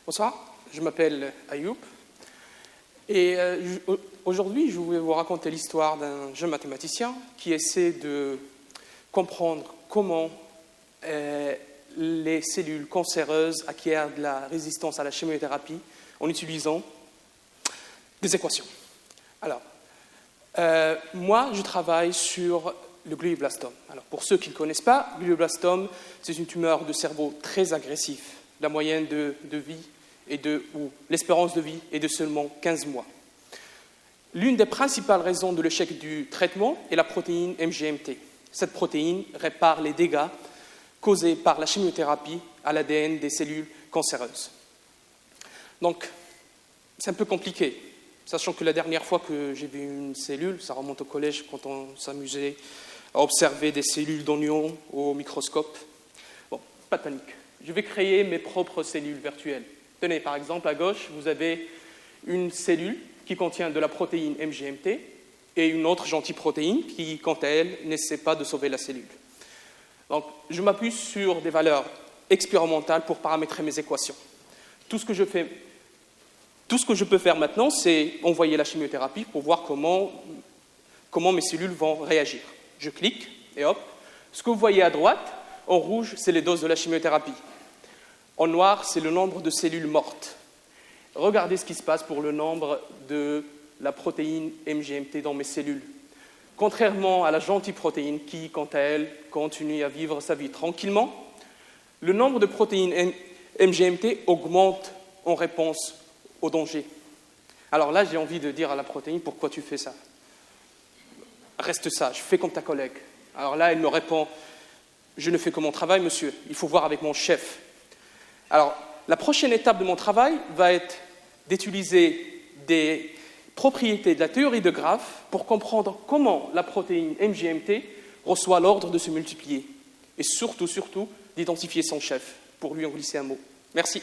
Bonsoir, je m'appelle Ayoub et aujourd'hui je vais vous raconter l'histoire d'un jeune mathématicien qui essaie de comprendre comment les cellules cancéreuses acquièrent de la résistance à la chimiothérapie en utilisant des équations. Alors, moi je travaille sur le glioblastome. Alors, pour ceux qui ne connaissent pas, le glioblastome, c'est une tumeur de cerveau très agressive. La moyenne de vie ou l'espérance de vie est de seulement 15 mois. L'une des principales raisons de l'échec du traitement est la protéine MGMT. Cette protéine répare les dégâts causés par la chimiothérapie à l'ADN des cellules cancéreuses. Donc, c'est un peu compliqué, sachant que la dernière fois que j'ai vu une cellule, ça remonte au collège quand on s'amusait à observer des cellules d'oignon au microscope. Bon, pas de panique. Je vais créer mes propres cellules virtuelles. Tenez, par exemple, à gauche, vous avez une cellule qui contient de la protéine MGMT et une autre gentille protéine qui, quant à elle, n'essaie pas de sauver la cellule. Donc, je m'appuie sur des valeurs expérimentales pour paramétrer mes équations. Tout ce que je peux faire maintenant, c'est envoyer la chimiothérapie pour voir comment mes cellules vont réagir. Je clique et hop, ce que vous voyez à droite, en rouge, c'est les doses de la chimiothérapie. En noir, c'est le nombre de cellules mortes. Regardez ce qui se passe pour le nombre de la protéine MGMT dans mes cellules. Contrairement à la gentille protéine qui, quant à elle, continue à vivre sa vie tranquillement, le nombre de protéines MGMT augmente en réponse au danger. Alors là, j'ai envie de dire à la protéine, pourquoi tu fais ça? Reste sage, fais comme ta collègue. Alors là, elle me répond, je ne fais que mon travail, monsieur, il faut voir avec mon chef. Alors, la prochaine étape de mon travail va être d'utiliser des propriétés de la théorie de graphes pour comprendre comment la protéine MGMT reçoit l'ordre de se multiplier. Et surtout, d'identifier son chef pour lui en glisser un mot. Merci.